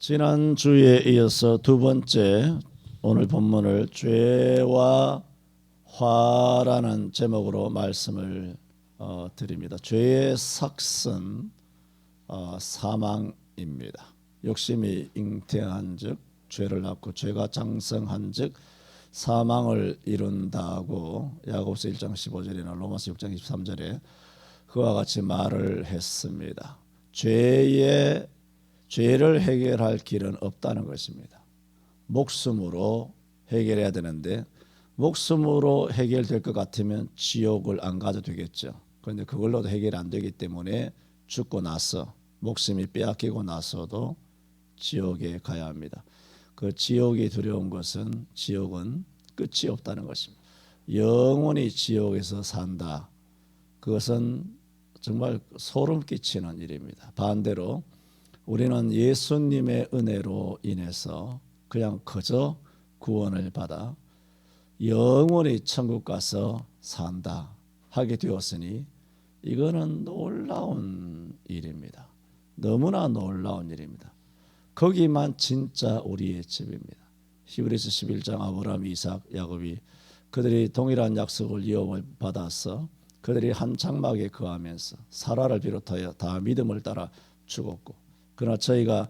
지난주에 이어서 두 번째 오늘 본문을 죄와 화라는 제목으로 말씀을 드립니다. 죄의 삭은 사망입니다. 욕심이 잉태한 즉 죄를 낳고 죄가 장성한 즉 사망을 이룬다고 야고보서 1장 15절이나 로마서 6장 23절에 그와 같이 말을 했습니다. 죄를 해결할 길은 없다는 것입니다. 목숨으로 해결해야 되는데 목숨으로 해결될 것 같으면 지옥을 안 가도 되겠죠. 그런데 그걸로도 해결 안 되기 때문에 죽고 나서 목숨이 빼앗기고 나서도 지옥에 가야 합니다. 그 지옥이 두려운 것은 지옥은 끝이 없다는 것입니다. 영원히 지옥에서 산다. 그것은 정말 소름 끼치는 일입니다. 반대로 우리는 예수님의 은혜로 인해서 그냥 그저 구원을 받아 영원히 천국 가서 산다 하게 되었으니 이거는 놀라운 일입니다. 너무나 놀라운 일입니다. 거기만 진짜 우리의 집입니다. 히브리서 11장 아브라함, 이삭, 야곱이 그들이 동일한 약속을 이어을 받아서 그들이 한 장막에 거하면서 사라를 비롯하여 다 믿음을 따라 죽었고 그러나 저희가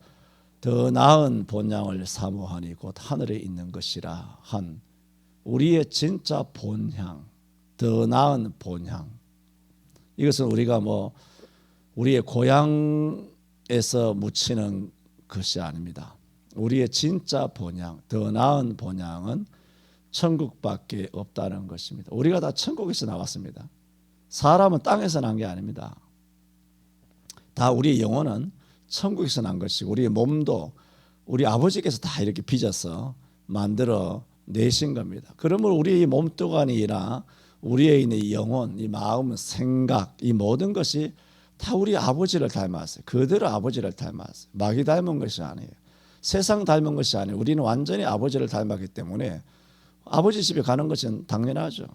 더 나은 본향을 사모하니 곧 하늘에 있는 것이라 한 우리의 진짜 본향, 더 나은 본향. 이것은 우리가 우리의 고향에서 묻히는 것이 아닙니다. 우리의 진짜 본향, 더 나은 본향은 천국밖에 없다는 것입니다. 우리가 다 천국에서 나왔습니다. 사람은 땅에서 난 게 아닙니다. 다 우리의 영혼은 천국에서 난 것이고 우리의 몸도 우리 아버지께서 다 이렇게 빚어서 만들어 내신 겁니다. 그러므로 우리의 몸뚱아리나 우리의 있는 영혼, 이 마음, 생각, 이 모든 것이 다 우리 아버지를 닮았어요. 그대로 아버지를 닮았어요. 마귀 닮은 것이 아니에요. 세상 닮은 것이 아니에요. 우리는 완전히 아버지를 닮았기 때문에 아버지 집에 가는 것은 당연하죠.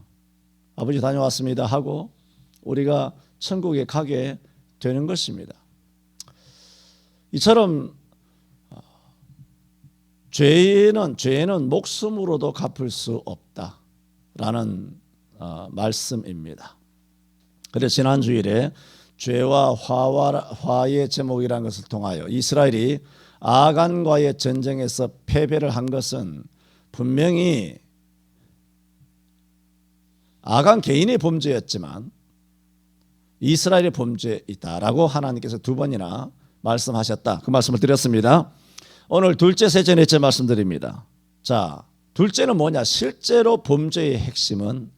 아버지 다녀왔습니다 하고 우리가 천국에 가게 되는 것입니다. 이처럼 죄는 목숨으로도 갚을 수 없다라는 말씀입니다. 그래서 지난 주일에 죄와 화의 제목이라는 것을 통하여 이스라엘이 아간과의 전쟁에서 패배를 한 것은 분명히 아간 개인의 범죄였지만 이스라엘의 범죄이다라고 하나님께서 두 번이나 말씀하셨다. 그 말씀을 드렸습니다. 오늘 둘째, 셋째, 넷째 말씀드립니다. 자, 둘째는 뭐냐? 실제로 범죄의 핵심은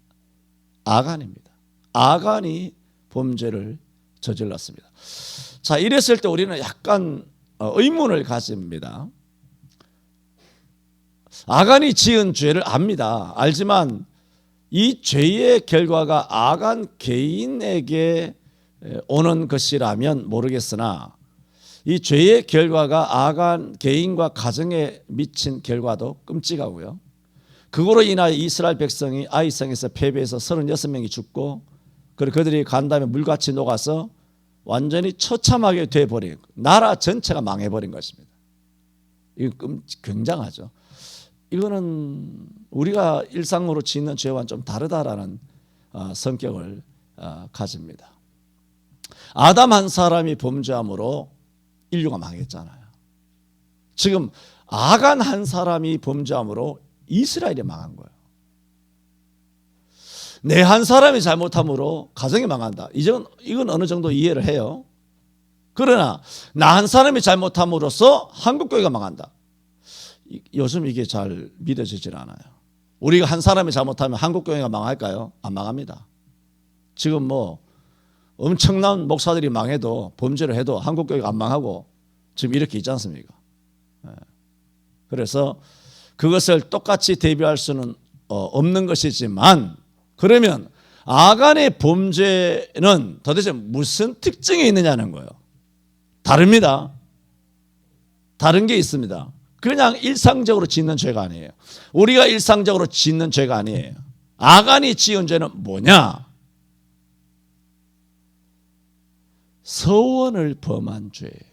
아간입니다. 아간이 범죄를 저질렀습니다. 자, 이랬을 때 우리는 약간 의문을 가집니다. 아간이 지은 죄를 압니다. 알지만 이 죄의 결과가 아간 개인에게 오는 것이라면 모르겠으나 이 죄의 결과가 아간 개인과 가정에 미친 결과도 끔찍하고요. 그거로 인하여 이스라엘 백성이 아이성에서 패배해서 36명이 죽고 그리고 그들이 간 다음에 물같이 녹아서 완전히 처참하게 돼버린 나라 전체가 망해버린 것입니다. 이거 굉장하죠. 이거는 우리가 일상으로 짓는 죄와는 좀 다르다라는 성격을 가집니다. 아담 한 사람이 범죄함으로 인류가 망했잖아요. 지금 아간 한 사람이 범죄함으로 이스라엘이 망한 거예요. 내 한 사람이 잘못함으로 가정이 망한다. 이건 어느 정도 이해를 해요. 그러나 나 한 사람이 잘못함으로써 한국교회가 망한다. 요즘 이게 잘 믿어지질 않아요. 우리가 한 사람이 잘못하면 한국교회가 망할까요? 안 망합니다. 지금 엄청난 목사들이 망해도 범죄를 해도 한국교회가 안 망하고 지금 이렇게 있지 않습니까? 그래서 그것을 똑같이 대비할 수는 없는 것이지만 그러면 아간의 범죄는 도대체 무슨 특징이 있느냐는 거예요. 다릅니다. 다른 게 있습니다. 그냥 일상적으로 짓는 죄가 아니에요. 우리가 일상적으로 짓는 죄가 아니에요. 아간이 지은 죄는 뭐냐? 서원을 범한 죄예요.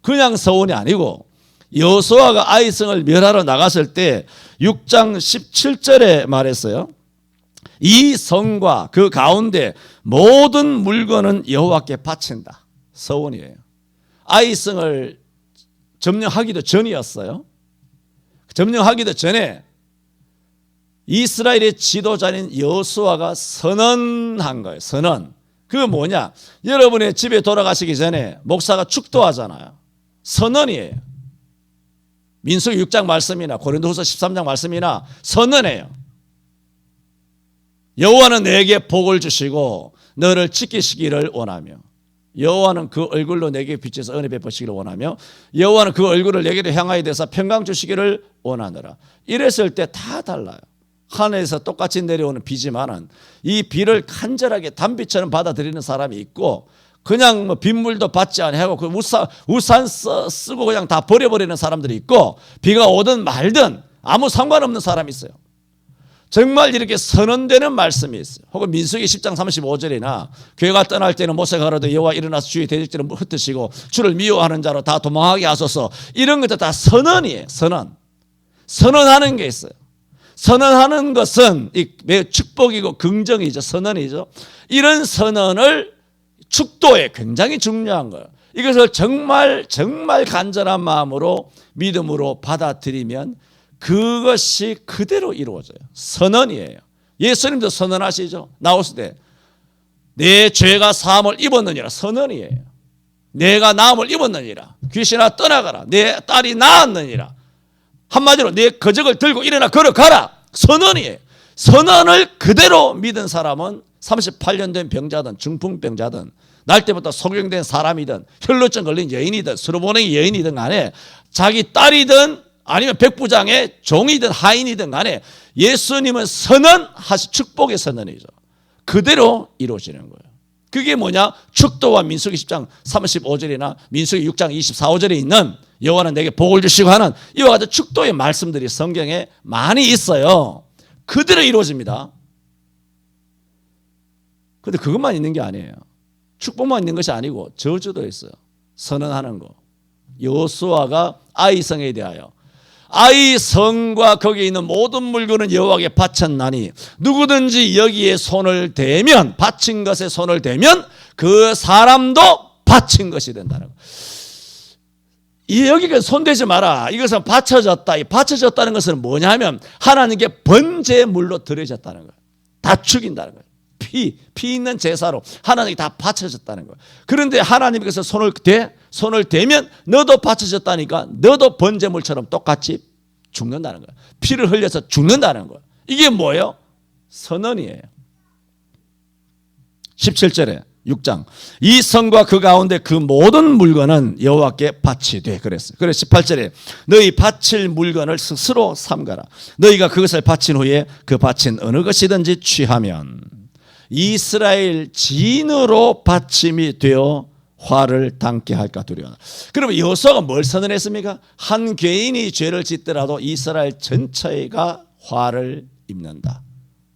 그냥 서원이 아니고 여호수아가 아이성을 멸하러 나갔을 때 6장 17절에 말했어요. 이 성과 그 가운데 모든 물건은 여호와께 바친다. 서원이에요. 아이성을 점령하기도 전이었어요. 점령하기도 전에 이스라엘의 지도자인 여호수아가 선언한 거예요. 선언. 그게 뭐냐? 여러분의 집에 돌아가시기 전에 목사가 축도하잖아요. 선언이에요. 민수기 6장 말씀이나 고린도후서 13장 말씀이나 선언해요. 여호와는 내게 복을 주시고 너를 지키시기를 원하며, 여호와는 그 얼굴로 내게 비춰서 은혜 베푸시기를 원하며, 여호와는 그 얼굴을 내게로 향하여 대사 평강 주시기를 원하노라. 이랬을 때 다 달라요. 하늘에서 똑같이 내려오는 비지만은 이 비를 간절하게 단비처럼 받아들이는 사람이 있고, 그냥 뭐 빗물도 받지 않고 그 우산 쓰고 그냥 다 버려버리는 사람들이 있고, 비가 오든 말든 아무 상관없는 사람이 있어요. 정말 이렇게 선언되는 말씀이 있어요. 혹은 민수기 10장 35절이나 교회가 떠날 때는 모세가 가로되 여호와 일어나서 주의 대적들을 흩으시고 주를 미워하는 자로 다 도망하게 하소서. 이런 것도 다 선언이에요. 선언. 선언하는 게 있어요. 선언하는 것은 매우 축복이고 긍정이죠. 선언이죠. 이런 선언을 축도에 굉장히 중요한 거예요. 이것을 정말 간절한 마음으로 믿음으로 받아들이면 그것이 그대로 이루어져요. 선언이에요. 예수님도 선언하시죠. 나오실 때 내 죄가 사함을 입었느니라. 선언이에요. 내가 나음을 입었느니라. 귀신아 떠나가라. 내 딸이 나았느니라. 한마디로 내 거적을 들고 일어나 걸어가라. 선언이에요. 선언을 그대로 믿은 사람은 38년 된 병자든 중풍병자든 날 때부터 소경된 사람이든 혈루증 걸린 여인이든 수로보냉이 여인이든 간에 자기 딸이든 아니면 백부장의 종이든 하인이든 간에 예수님은 선언하시, 축복의 선언이죠. 그대로 이루어지는 거예요. 그게 뭐냐? 축도와 민수기 10장 35절이나 민수기 6장 24, 5절에 있는 여호와는 내게 복을 주시고 하는 이와 같은 축도의 말씀들이 성경에 많이 있어요. 그대로 이루어집니다. 그런데 그것만 있는 게 아니에요. 축복만 있는 것이 아니고 저주도 있어요. 선언하는 거. 여호수아가 아이성에 대하여 아이성과 거기에 있는 모든 물건은 여호와께 바쳤나니 누구든지 여기에 손을 대면, 바친 것에 손을 대면 그 사람도 바친 것이 된다는 거. 여기가 손대지 마라. 이것은 바쳐졌다. 이 바쳐졌다는 것은 뭐냐면 하나님께 번제물로 드려졌다는 거예요. 다 죽인다는 거예요. 피 있는 제사로 하나님께 다 바쳐졌다는 거예요. 그런데 하나님께서 손을 대면 너도 바쳐졌다니까 너도 번제물처럼 똑같이 죽는다는 거예요. 피를 흘려서 죽는다는 거예요. 이게 뭐예요? 선언이에요. 17절에 6장 이 성과 그 가운데 그 모든 물건은 여호와께 바치되 그랬어요. 그래서 18절에 너희 바칠 물건을 스스로 삼가라. 너희가 그것을 바친 후에 그 바친 어느 것이든지 취하면 이스라엘 진으로 받침이 되어 화를 당케 할까 두려워. 그러면 여호수아가 뭘 선언했습니까? 한 개인이 죄를 짓더라도 이스라엘 전체가 화를 입는다.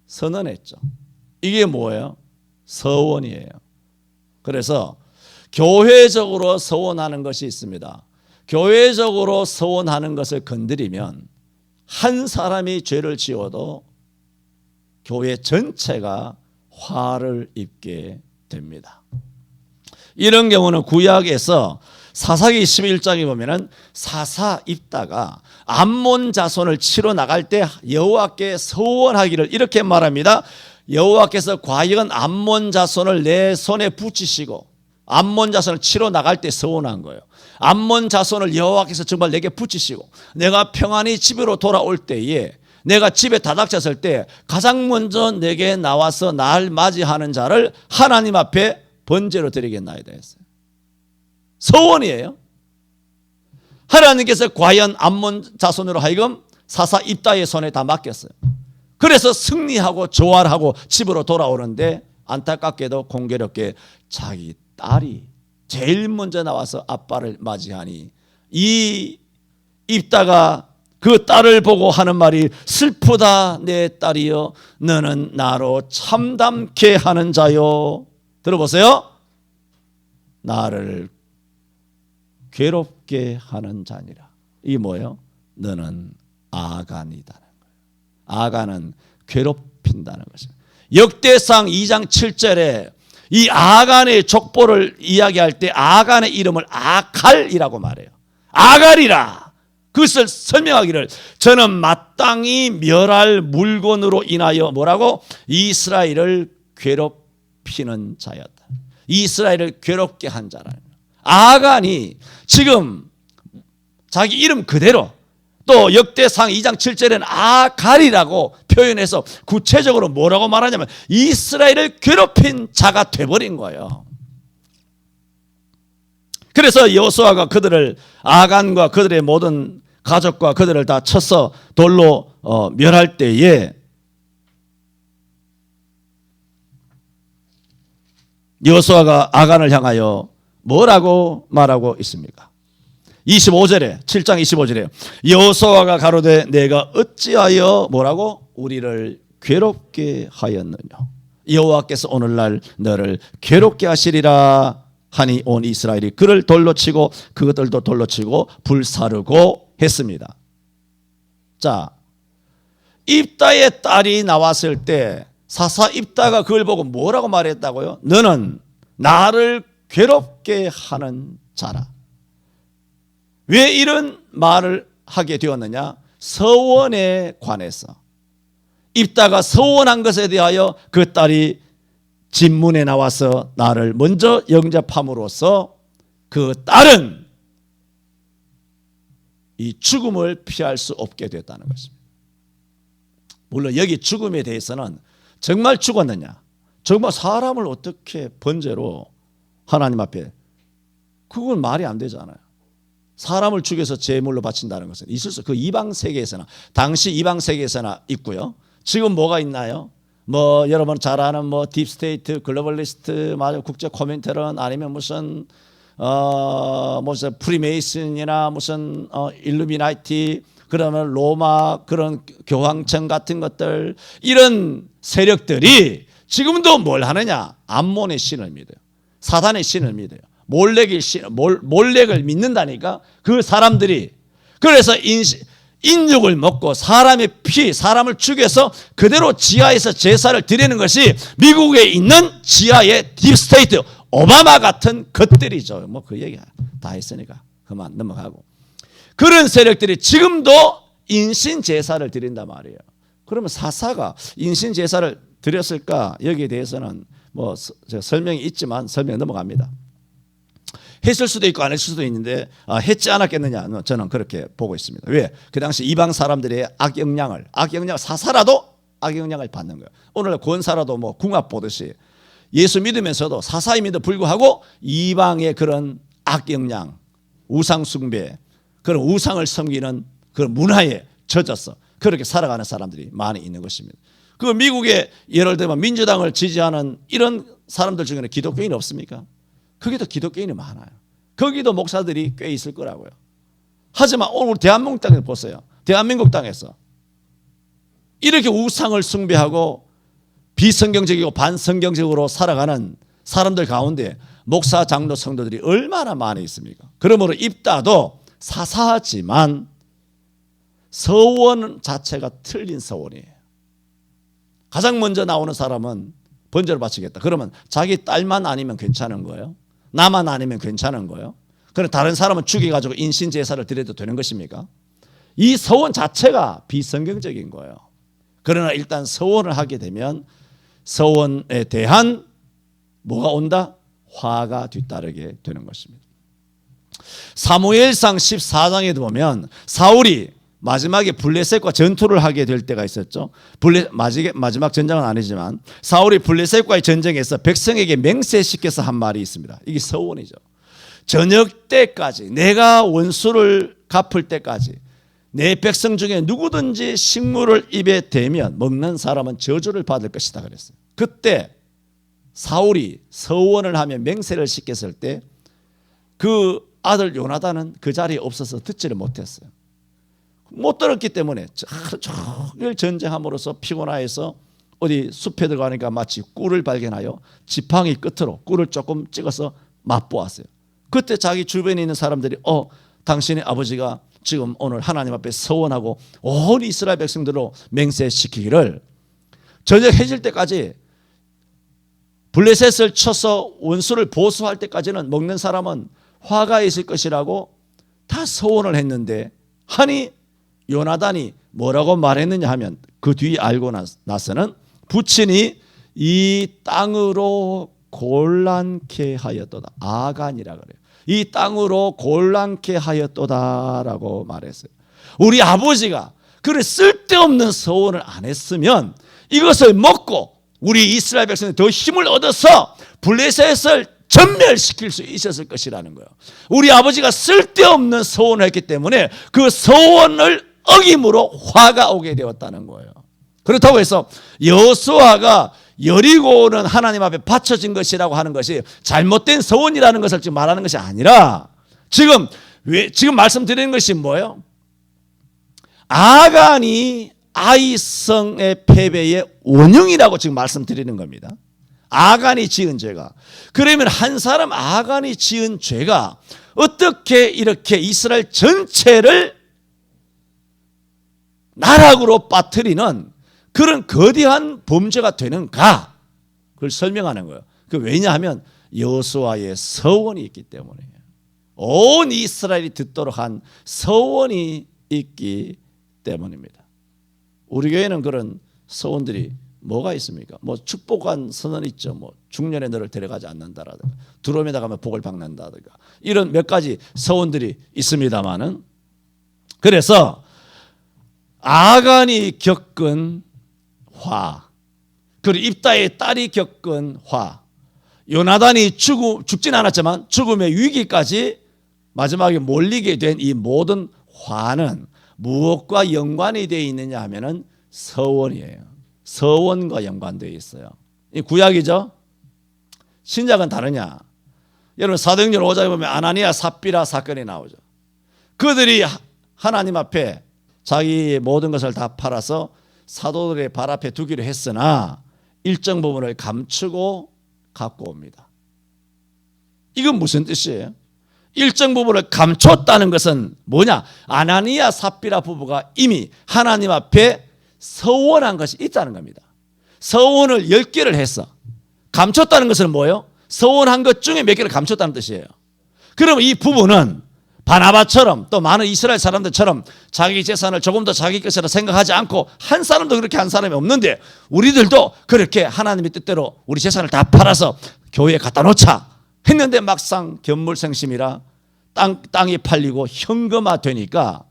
선언했죠. 이게 뭐예요? 서원이에요. 그래서 교회적으로 서원하는 것이 있습니다. 교회적으로 서원하는 것을 건드리면 한 사람이 죄를 지어도 교회 전체가 화를 입게 됩니다. 이런 경우는 구약에서 사사기 11장에 보면은 사사 입다가 암몬 자손을 치러 나갈 때 여호와께 서원하기를 이렇게 말합니다. 여호와께서 과연 암몬 자손을 내 손에 붙이시고 암몬 자손을 치러 나갈 때 서원한 거예요. 암몬 자손을 여호와께서 정말 내게 붙이시고 내가 평안히 집으로 돌아올 때에 내가 집에 다닥쳤을 때 가장 먼저 내게 나와서 날 맞이하는 자를 하나님 앞에 번제로 드리겠나이다 했어요. 서원이에요. 하나님께서 과연 암몬 자손으로 하여금 사사 입다의 손에 다 맡겼어요. 그래서 승리하고 조화하고 집으로 돌아오는데 안타깝게도 공교롭게 자기 딸이 제일 먼저 나와서 아빠를 맞이하니 이 입다가 그 딸을 보고 하는 말이 슬프다 내 딸이여 너는 나로 참담케 하는 자요. 들어보세요. 나를 괴롭게 하는 자니라. 이게 뭐예요? 너는 아간이다는 거예요. 아간은 괴롭힌다는 것이죠. 역대상 2장 7절에 이 아간의 족보를 이야기할 때 아간의 이름을 아갈이라고 말해요. 아갈이라. 그것을 설명하기를 저는 마땅히 멸할 물건으로 인하여 뭐라고? 이스라엘을 괴롭히는 자였다. 이스라엘을 괴롭게 한 자라는 거예요. 아간이 지금 자기 이름 그대로 또 역대상 2장 7절에는 아갈이라고 표현해서 구체적으로 뭐라고 말하냐면 이스라엘을 괴롭힌 자가 돼버린 거예요. 그래서 여호수아가 그들을 아간과 그들의 모든 가족과 그들을 다 쳐서 돌로 멸할 때에 여호수아가 아간을 향하여 뭐라고 말하고 있습니까? 25절에 7장 25절에 여호수아가 가로되 내가 어찌하여 뭐라고? 우리를 괴롭게 하였느냐. 여호와께서 오늘날 너를 괴롭게 하시리라 하니 온 이스라엘이 그를 돌로 치고 그것들도 돌로 치고 불사르고 했습니다. 자, 입다의 딸이 나왔을 때 사사 입다가 그걸 보고 뭐라고 말했다고요? 너는 나를 괴롭게 하는 자라. 왜 이런 말을 하게 되었느냐? 서원에 관해서. 입다가 서원한 것에 대하여 그 딸이 진문에 나와서 나를 먼저 영접함으로써 그 딸은 이 죽음을 피할 수 없게 됐다는 것입니다. 물론 여기 죽음에 대해서는 정말 죽었느냐, 정말 사람을 어떻게 번제로 하나님 앞에, 그건 말이 안 되잖아요. 사람을 죽여서 제물로 바친다는 것은 있을 수, 그 이방 세계에서나 당시 이방 세계에서나 있고요. 지금 뭐가 있나요? 뭐 여러분 잘 아는 뭐 딥스테이트, 글로벌리스트, 국제 코민테론, 아니면 무슨 무슨 프리메이슨이나 무슨 일루미나티, 그러면 로마 그런 교황청 같은 것들, 이런 세력들이 지금도 뭘 하느냐? 암몬의 신을 믿어요. 사단의 신을 믿어요. 몰렉을 믿는다니까. 그 사람들이 그래서 인육을 먹고 사람의 피, 사람을 죽여서 그대로 지하에서 제사를 드리는 것이 미국에 있는 지하의 딥스테이트, 오바마 같은 것들이죠. 뭐 그 얘기 다 했으니까 그만 넘어가고. 그런 세력들이 지금도 인신 제사를 드린단 말이에요. 그러면 사사가 인신 제사를 드렸을까? 여기에 대해서는 뭐 제가 설명이 있지만 설명 넘어갑니다. 했을 수도 있고 안 했을 수도 있는데 했지 않았겠느냐, 저는 그렇게 보고 있습니다. 왜? 그 당시 이방 사람들의 악영향을 사사라도 악영향을 받는 거예요. 오늘 권사라도 뭐 궁합 보듯이 예수 믿으면서도 사사임에도 불구하고 이방의 그런 악영향, 우상 숭배, 그런 우상을 섬기는 그런 문화에 젖어서 그렇게 살아가는 사람들이 많이 있는 것입니다. 그 미국에 예를 들면 민주당을 지지하는 이런 사람들 중에는 기독교인이 없습니까? 거기도 기독교인이 많아요. 거기도 목사들이 꽤 있을 거라고요. 하지만 오늘 대한민국 땅에 보세요. 대한민국 땅에서 이렇게 우상을 숭배하고 비성경적이고 반성경적으로 살아가는 사람들 가운데 목사, 장로, 성도들이 얼마나 많이 있습니까? 그러므로 입다도 사사하지만 서원 자체가 틀린 서원이에요. 가장 먼저 나오는 사람은 번제를 바치겠다. 그러면 자기 딸만 아니면 괜찮은 거예요? 나만 아니면 괜찮은 거예요? 그럼 다른 사람은 죽여가지고 인신 제사를 드려도 되는 것입니까? 이 서원 자체가 비성경적인 거예요. 그러나 일단 서원을 하게 되면 서원에 대한 뭐가 온다? 화가 뒤따르게 되는 것입니다. 사무엘상 14장에도 보면 사울이 마지막에 블레셋과 전투를 하게 될 때가 있었죠. 마지막 전쟁은 아니지만 사울이 블레셋과의 전쟁에서 백성에게 맹세시켜서 한 말이 있습니다. 이게 서원이죠. 저녁 때까지, 내가 원수를 갚을 때까지 내 백성 중에 누구든지 식물을 입에 대면 먹는 사람은 저주를 받을 것이다 그랬어요. 그때 사울이 서원을 하며 맹세를 시켰을 때 그 아들 요나단은 그 자리에 없어서 듣지를 못했어요. 못 들었기 때문에 종일 전쟁함으로써 피곤해서 어디 숲에 들어가니까 마치 꿀을 발견하여 지팡이 끝으로 꿀을 조금 찍어서 맛보았어요. 그때 자기 주변에 있는 사람들이 당신의 아버지가 지금 오늘 하나님 앞에 서원하고 온 이스라엘 백성들로 맹세시키기를 저녁 해질 때까지 블레셋을 쳐서 원수를 보수할 때까지는 먹는 사람은 화가 있을 것이라고 다 서원을 했는데, 하니 요나단이 뭐라고 말했느냐 하면 그 뒤에 알고 나서는 부친이 이 땅으로 곤란케 하였도다. 아간이라 그래요. 이 땅으로 곤란케 하였도다라고 말했어요. 우리 아버지가 그래 쓸데없는 서원을 안 했으면 이것을 먹고 우리 이스라엘 백성이 더 힘을 얻어서 블레셋을 전멸시킬 수 있었을 것이라는 거예요. 우리 아버지가 쓸데없는 서원을 했기 때문에 그 서원을 어김으로 화가 오게 되었다는 거예요. 그렇다고 해서 여호수아가 여리고는 하나님 앞에 바쳐진 것이라고 하는 것이 잘못된 서원이라는 것을 지금 말하는 것이 아니라, 지금 말씀드리는 것이 뭐예요? 아간이 아이성의 패배의 원흉이라고 지금 말씀드리는 겁니다. 아간이 지은 죄가. 그러면 한 사람 아간이 지은 죄가 어떻게 이렇게 이스라엘 전체를 나락으로 빠뜨리는 그런 거대한 범죄가 되는가? 그걸 설명하는 거예요. 왜냐하면 여호수아의 서원이 있기 때문이에요. 온 이스라엘이 듣도록 한 서원이 있기 때문입니다. 우리 교회는 그런 서원들이 뭐가 있습니까? 뭐 축복한 선언 있죠. 뭐 중년에 너를 데려가지 않는다라든가, 두려움에다 가면 복을 받는다든가, 이런 몇 가지 서원들이 있습니다만은, 그래서 아간이 겪은 화, 그리고 입다의 딸이 겪은 화, 요나단이 죽진 않았지만 죽음의 위기까지 마지막에 몰리게 된 이 모든 화는 무엇과 연관이 되어 있느냐 하면은 서원이에요. 서원과 연관되어 있어요. 이 구약이죠. 신약은 다르냐? 여러분 사도행전 5장에 보면 아나니아 삽비라 사건이 나오죠. 그들이 하나님 앞에 자기 모든 것을 다 팔아서 사도들의 발 앞에 두기로 했으나 일정 부분을 감추고 갖고 옵니다. 이건 무슨 뜻이에요? 일정 부분을 감췄다는 것은 뭐냐? 아나니아 삽비라 부부가 이미 하나님 앞에 서원한 것이 있다는 겁니다. 서원을 10개를 했어. 감췄다는 것은 뭐예요? 서원한 것 중에 몇 개를 감췄다는 뜻이에요. 그럼 이 부부는 바나바처럼 또 많은 이스라엘 사람들처럼 자기 재산을 조금 더 자기 것이라 생각하지 않고, 한 사람도 그렇게 한 사람이 없는데 우리들도 그렇게 하나님의 뜻대로 우리 재산을 다 팔아서 교회에 갖다 놓자 했는데 막상 견물생심이라 땅이 팔리고 현금화 되니까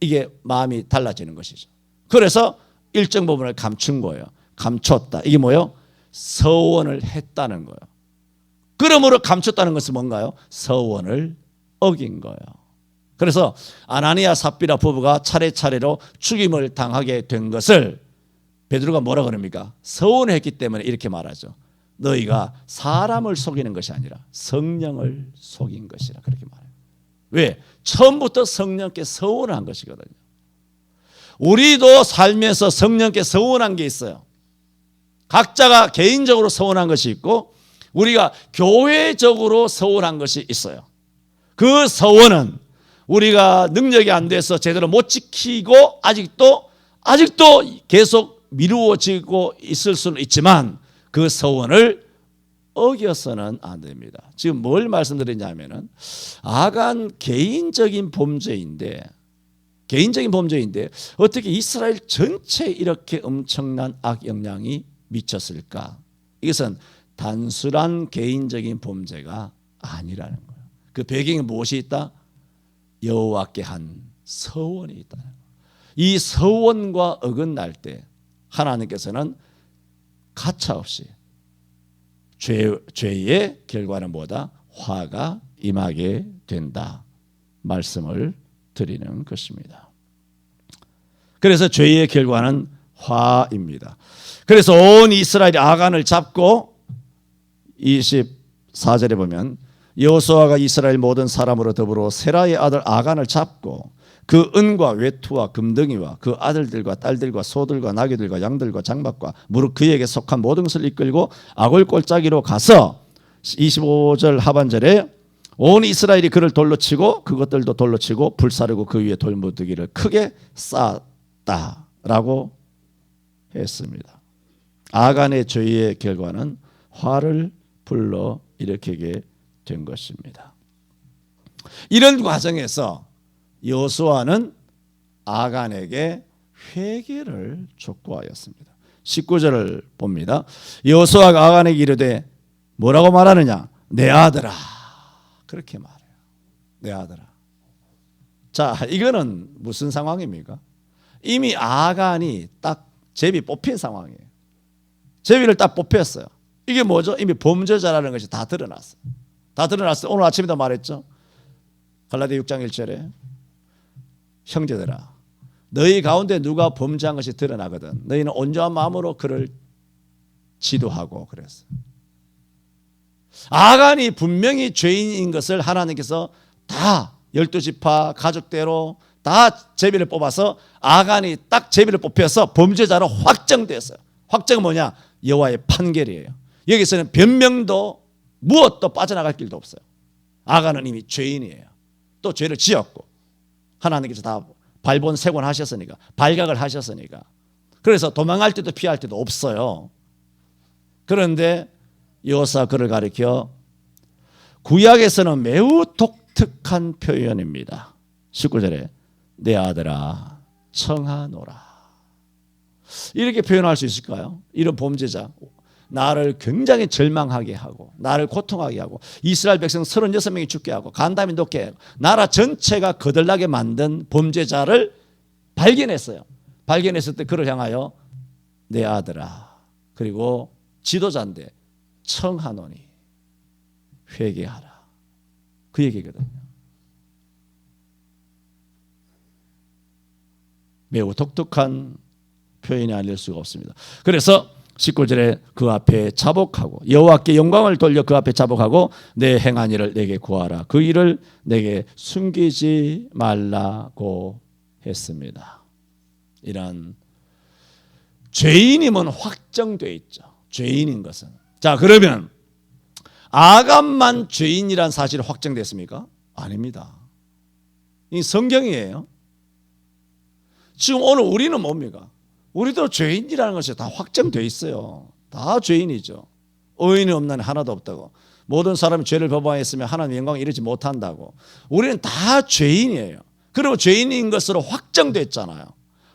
이게 마음이 달라지는 것이죠. 그래서 일정 부분을 감춘 거예요. 감췄다. 이게 뭐예요? 서원을 했다는 거예요. 그러므로 감췄다는 것은 뭔가요? 서원을 어긴 거예요. 그래서 아나니아 삽비라 부부가 차례차례로 죽임을 당하게 된 것을 베드로가 뭐라 그럽니까? 서원을 했기 때문에 이렇게 말하죠. 너희가 사람을 속이는 것이 아니라 성령을 속인 것이라, 그렇게 말해요. 왜? 처음부터 성령께 서원을 한 것이거든요. 우리도 살면서 성령께 서원한 게 있어요. 각자가 개인적으로 서원한 것이 있고 우리가 교회적으로 서원한 것이 있어요. 그 서원은 우리가 능력이 안 돼서 제대로 못 지키고 아직도 계속 미루어지고 있을 수는 있지만 그 서원을 어겨서는 안 됩니다. 지금 뭘 말씀드리냐면은 아간 개인적인 범죄인데 어떻게 이스라엘 전체에 이렇게 엄청난 악영향이 미쳤을까? 이것은 단순한 개인적인 범죄가 아니라는 거예요. 그 배경에 무엇이 있다? 여호와께 한 서원이 있다는 거예요. 이 서원과 어긋날 때 하나님께서는 가차없이 죄의 결과는 뭐다? 화가 임하게 된다 말씀을 드리는 것입니다. 그래서 죄의 결과는 화입니다. 그래서 온 이스라엘이 아간을 잡고 24절에 보면 여호수아가 이스라엘 모든 사람으로 더불어 세라의 아들 아간을 잡고 그 은과 외투와 금덩이와 그 아들들과 딸들과 소들과 나귀들과 양들과 장막과 무릇 그에게 속한 모든 것을 이끌고 아골 골짜기로 가서 25절 하반절에 온 이스라엘이 그를 돌로 치고 그것들도 돌로 치고 불사르고 그 위에 돌무더기를 크게 쌓았다라고 했습니다. 아간의 죄의 결과는 화를 불러 일으키게 된 것입니다. 이런 과정에서 여호수아는 아간에게 회개를 촉구하였습니다. 19절을 봅니다. 여호수아가 아간에게 이르되 뭐라고 말하느냐? 내 아들아. 그렇게 말해요. 내 아들아. 자, 이거는 무슨 상황입니까? 이미 아간이 딱 제비 뽑힌 상황이에요. 제비를 딱 뽑혔어요. 이게 뭐죠? 이미 범죄자라는 것이 다 드러났어요. 다 드러났어요. 오늘 아침에도 말했죠. 갈라디아 6장 1절에 형제들아, 너희 가운데 누가 범죄한 것이 드러나거든 너희는 온전한 마음으로 그를 지도하고 그랬어요. 아간이 분명히 죄인인 것을 하나님께서 다 12지파 가족대로 다 제비를 뽑아서 아간이 딱 제비를 뽑혀서 범죄자로 확정됐어요. 확정은 뭐냐? 여호와의 판결이에요. 여기서는 변명도 무엇도 빠져나갈 길도 없어요. 아간은 이미 죄인이에요. 또 죄를 지었고 하나님께서 다 발본색원 하셨으니까, 발각을 하셨으니까. 그래서 도망할 때도 피할 때도 없어요. 그런데 여호수아 그를 가리켜 구약에서는 매우 독특한 표현입니다. 19절에 내 아들아 청하노라. 이렇게 표현할 수 있을까요? 이런 범죄자, 나를 굉장히 절망하게 하고 나를 고통하게 하고 이스라엘 백성 36명이 죽게 하고 간담이 높게 하고 나라 전체가 거들나게 만든 범죄자를 발견했어요. 발견했을 때 그를 향하여 내 아들아, 그리고 지도자인데 청하노니 회개하라. 그 얘기거든요. 매우 독특한 표현이 아닐 수가 없습니다. 그래서 19절에 그 앞에 자복하고 여호와께 영광을 돌려 그 앞에 자복하고 내 행한 일을 내게 구하라. 그 일을 내게 숨기지 말라고 했습니다. 이런 죄인임은 확정되어 있죠. 죄인인 것은. 자, 그러면 아간만 죄인이란 사실이 확정됐습니까? 아닙니다. 이 성경이에요. 지금 오늘 우리는 뭡니까? 우리도 죄인이라는 것이 다 확정되어 있어요. 다 죄인이죠. 의인이 없는 하나도 없다고. 모든 사람이 죄를 범하였으면 하나님 영광에 이르지 못한다고. 우리는 다 죄인이에요. 그리고 죄인인 것으로 확정됐잖아요.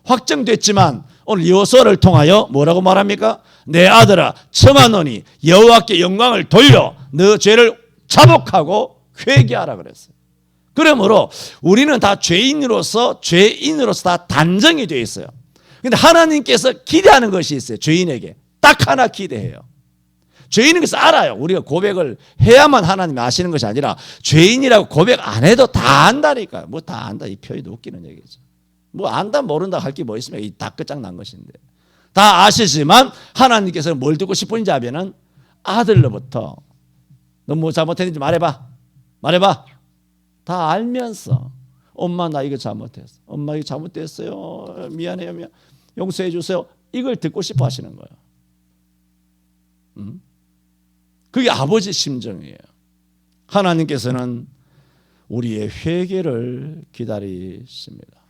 확정됐지만 오늘 여호수아를 통하여 뭐라고 말합니까? 내 아들아 청하노니 여호와께 영광을 돌려 너 죄를 자복하고 회개하라 그랬어요. 그러므로 우리는 다 죄인으로서 다 단정이 되어 있어요. 그런데 하나님께서 기대하는 것이 있어요. 죄인에게 딱 하나 기대해요. 죄인인 것을 알아요. 우리가 고백을 해야만 하나님이 아시는 것이 아니라 죄인이라고 고백 안 해도 다 안다니까요. 뭐 다 안다 이 표현이 웃기는 얘기죠. 뭐 안다 모른다 할 게 뭐 있으면 이 다 끝장난 것인데 다 아시지만 하나님께서는 뭘 듣고 싶은지 하면은 아들로부터 너 뭐 잘못했는지 말해봐. 다 알면서 엄마 나 이거 잘못했어. 엄마 이거 잘못됐어요. 미안해요. 용서해 주세요. 이걸 듣고 싶어 하시는 거예요. 그게 아버지 심정이에요. 하나님께서는 우리의 회개를 기다리십니다.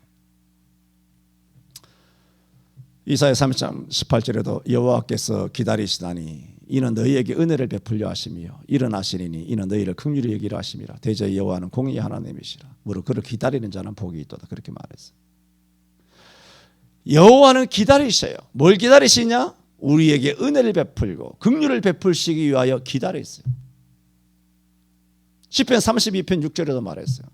이사야 30장 18절에도 여호와께서 기다리시다니 이는 너희에게 은혜를 베풀려 하시며 일어나시리니 이는 너희를 긍휼히 여기려 하심이라. 대저의 여호와는 공의의 하나님이시라. 무릇 그를 기다리는 자는 복이 있도다. 그렇게 말했어요. 여호와는 기다리셔요. 뭘 기다리시냐? 우리에게 은혜를 베풀고 긍휼을 베풀시기 위하여 기다렸어요. 시편 32편 6절에도 말했어요.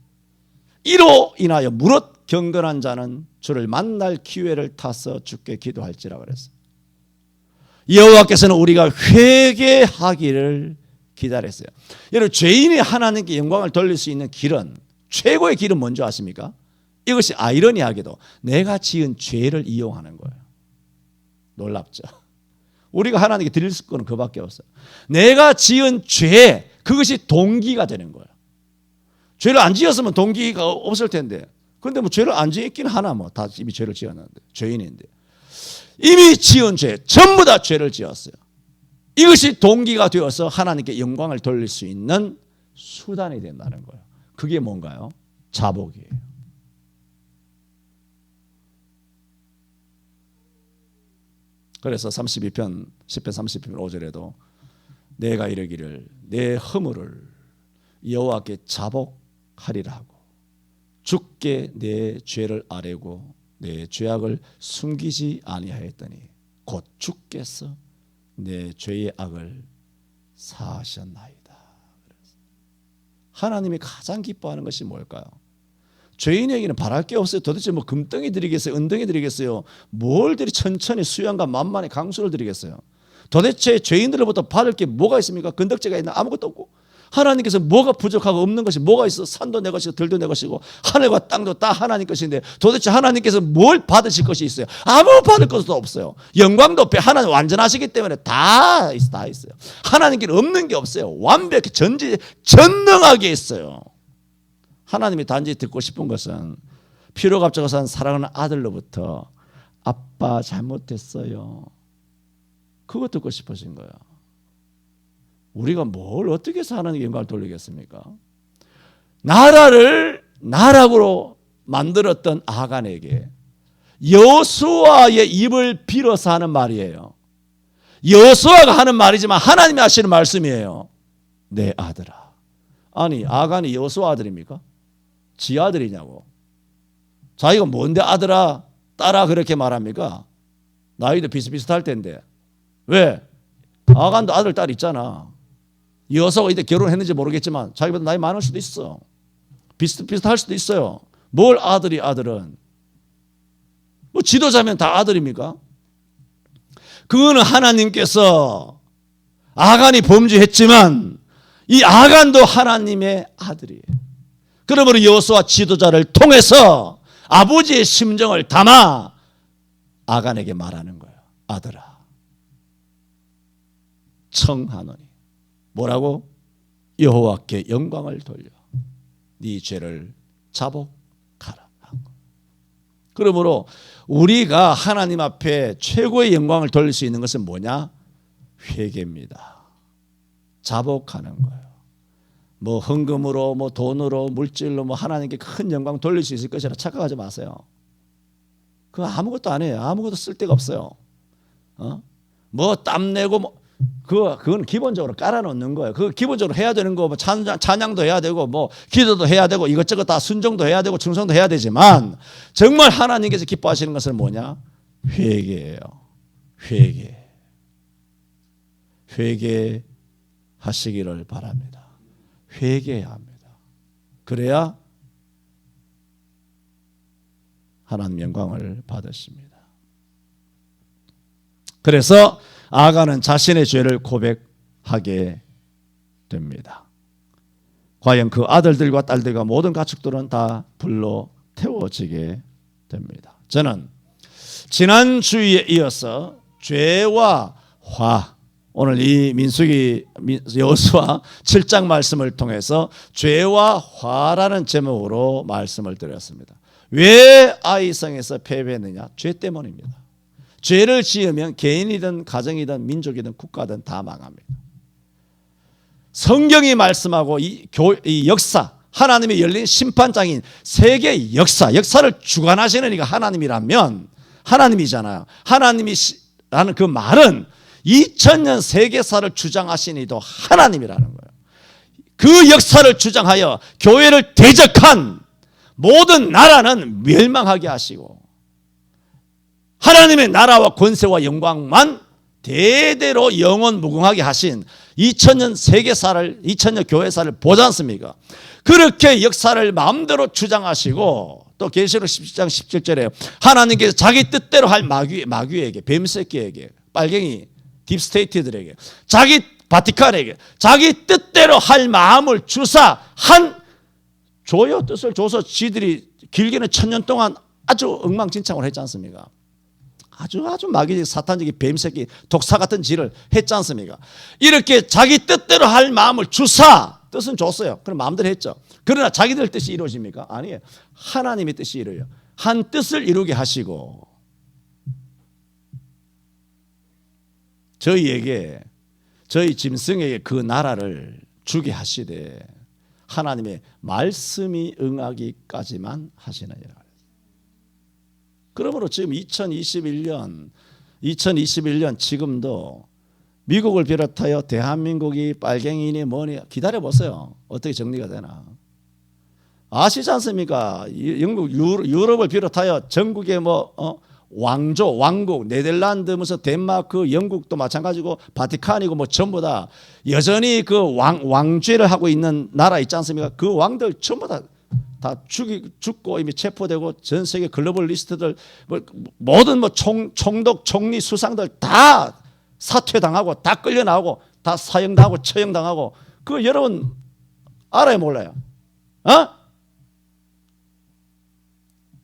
이로 인하여 무릇 경건한 자는 주를 만날 기회를 타서 주께 기도할지라 그랬어요. 여호와께서는 우리가 회개하기를 기다렸어요. 여러분 죄인이 하나님께 영광을 돌릴 수 있는 길은 최고의 길은 뭔지 아십니까? 이것이 아이러니하게도 내가 지은 죄를 이용하는 거예요. 놀랍죠? 우리가 하나님께 드릴 수 있는 그밖에 없어요. 내가 지은 죄 그것이 동기가 되는 거예요. 죄를 안 지었으면 동기가 없을 텐데 그런데 뭐 죄를 안 지었긴 하나 뭐 다 이미 죄를 지었는데 죄인인데 이미 지은 죄 전부 다 죄를 지었어요. 이것이 동기가 되어서 하나님께 영광을 돌릴 수 있는 수단이 된다는 거예요. 그게 뭔가요? 자복이에요. 그래서 32편 10편 30편 5절에도 내가 이르기를 내 허물을 여호와께 자복하리라 하고 주께 내 죄를 아뢰고 내 죄악을 숨기지 아니하였더니 곧 주께서 내 죄의 악을 사하셨나이다. 하나님이 가장 기뻐하는 것이 뭘까요? 죄인에게는 바랄 게 없어요. 도대체 뭐 금덩이 드리겠어요? 은덩이 드리겠어요? 뭘 드리 천천히 수양과 만만의 강수를 드리겠어요? 도대체 죄인들로부터 받을 게 뭐가 있습니까? 건덕지가 있나? 아무것도 없고 하나님께서 뭐가 부족하고 없는 것이 뭐가 있어? 산도 내 것이고 들도 내 것이고 하늘과 땅도 다 하나님 것인데 도대체 하나님께서 뭘 받으실 것이 있어요? 아무 받을 것도 없어요. 영광도 하나님 완전하시기 때문에 다 있어요. 하나님께는 없는 게 없어요. 완벽히 전능하게 있어요. 하나님이 단지 듣고 싶은 것은 피로 갑자기 사랑하는 아들로부터 아빠 잘못했어요. 그거 듣고 싶으신 거예요. 우리가 뭘 어떻게 해서 하나님께 영광을 돌리겠습니까? 나라를 나락으로 만들었던 아간에게 여호수아의 입을 빌어서 하는 말이에요. 여호수아가 하는 말이지만 하나님이 하시는 말씀이에요. 내 아들아. 아니 아간이 여호수아 아들입니까? 지 아들이냐고. 자기가 뭔데 아들아 딸아 그렇게 말합니까? 나이도 비슷비슷할 텐데. 왜? 아간도 아들 딸 있잖아. 여호수아가 이때 결혼했는지 모르겠지만 자기보다 나이 많을 수도 있어. 비슷비슷할 수도 있어요. 뭘 아들은. 뭐 지도자면 다 아들입니까? 그거는 하나님께서 아간이 범죄했지만 이 아간도 하나님의 아들이에요. 그러므로 여호수아 지도자를 통해서 아버지의 심정을 담아 아간에게 말하는 거예요. 아들아 청하노니 뭐라고? 여호와께 영광을 돌려 네 죄를 자복하라. 그러므로 우리가 하나님 앞에 최고의 영광을 돌릴 수 있는 것은 뭐냐? 회개입니다. 자복하는 거예요. 뭐 헌금으로 뭐 돈으로 물질로 뭐 하나님께 큰 영광 돌릴 수 있을 것이라 착각하지 마세요. 그거 아무것도 안 해요. 아무것도 쓸 데가 없어요. 뭐 땀 내고 뭐 그건 기본적으로 깔아놓는 거예요. 그거 기본적으로 해야 되는 거, 뭐 찬양도 해야 되고, 뭐 기도도 해야 되고, 이것저것 다 순종도 해야 되고, 충성도 해야 되지만 정말 하나님께서 기뻐하시는 것은 뭐냐? 회개예요. 회개하시기를 바랍니다. 회개해야 합니다. 그래야 하나님 영광을 받으십니다. 그래서 아간은 자신의 죄를 고백하게 됩니다. 과연 그 아들들과 딸들과 모든 가축들은 다 불로 태워지게 됩니다. 저는 지난 주에 이어서 죄와 화, 오늘 이 민수기 여호수아 7장 말씀을 통해서 죄와 화라는 제목으로 말씀을 드렸습니다. 왜 아이성에서 패배했느냐? 죄 때문입니다. 죄를 지으면 개인이든 가정이든 민족이든 국가든 다 망합니다. 성경이 말씀하고 이 역사, 하나님의 열린 심판장인 세계의 역사를 주관하시는 이가 하나님이라면 하나님이잖아요. 하나님이라는 그 말은 2000년 세계사를 주장하신 이도 하나님이라는 거예요. 그 역사를 주장하여 교회를 대적한 모든 나라는 멸망하게 하시고 하나님의 나라와 권세와 영광만 대대로 영원 무궁하게 하신 2000년 세계사를 2000년 교회사를 보지 않습니까? 그렇게 역사를 마음대로 주장하시고 또 계시록 17장 17절에 하나님께서 자기 뜻대로 할 마귀에게 뱀새끼에게 빨갱이 딥스테이트들에게 자기 바티칸에게 자기 뜻대로 할 마음을 주사 줘요. 뜻을 줘서 지들이 길게는 1000년 동안 아주 엉망진창을 했지 않습니까? 아주 마귀적 사탄적인 뱀새끼 독사 같은 짓을 했지 않습니까? 이렇게 자기 뜻대로 할 마음을 주사 뜻은 줬어요. 그럼 마음대로 했죠. 그러나 자기들 뜻이 이루어집니까? 아니에요. 하나님의 뜻이 이루어요. 한 뜻을 이루게 하시고 저희 짐승에게 그 나라를 주게 하시되 하나님의 말씀이 응하기까지만 하시느니라. 그러므로 지금 2021년 지금도 미국을 비롯하여 대한민국이 빨갱이니 뭐니 기다려보세요. 어떻게 정리가 되나. 아시지 않습니까? 영국, 유럽을 비롯하여 전국의 왕조, 왕국, 네덜란드, 무슨 덴마크, 영국도 마찬가지고 바티칸이고 뭐 전부 다 여전히 그 왕죄를 하고 있는 나라 있지 않습니까? 그 왕들 전부 다 죽고 이미 체포되고 전 세계 글로벌 리스트들 모든 총독, 총리, 수상들 다 사퇴당하고 다 끌려나오고 다 사형당하고 처형당하고 그 여러분 알아요 몰라요?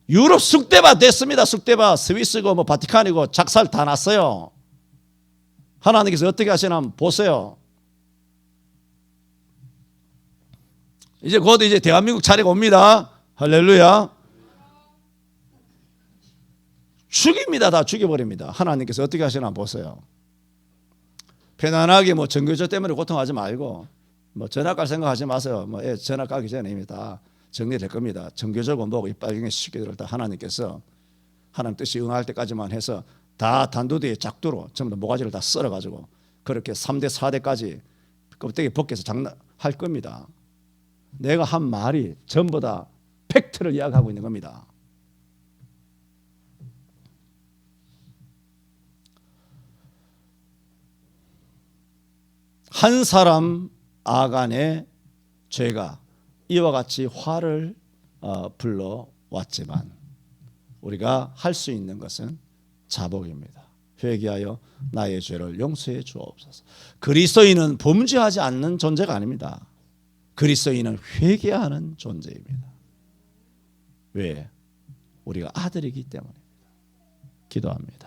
유럽 쑥대밭 됐습니다. 쑥대밭 스위스고 뭐 바티칸이고 작살 다 났어요. 하나님께서 어떻게 하시나 한번 보세요. 이제 곧 이제 대한민국 차례가 옵니다. 할렐루야. 죽입니다. 다 죽여버립니다. 하나님께서 어떻게 하시나 한번 보세요. 편안하게 뭐 정교조 때문에 고통하지 말고 뭐 전학 갈 생각하지 마세요. 뭐 전학 가기 전에 이미 다 정리될 겁니다. 정교조 공부하고 이 빨갱이 시키들을 다 하나님께서 하나님 뜻이 응할 때까지만 해서 다 단두대에 작두로 전부 다 모가지를 다 썰어가지고 그렇게 3대 4대까지 껍데기 벗겨서 장난할 겁니다. 내가 한 말이 전부 다 팩트를 이야기하고 있는 겁니다. 한 사람 아간의 죄가 이와 같이 화를 불러왔지만 우리가 할 수 있는 것은 자복입니다. 회개하여 나의 죄를 용서해 주옵소서. 그리스도인은 범죄하지 않는 존재가 아닙니다. 그리스도인은 회개하는 존재입니다. 왜? 우리가 아들이기 때문입니다. 기도합니다.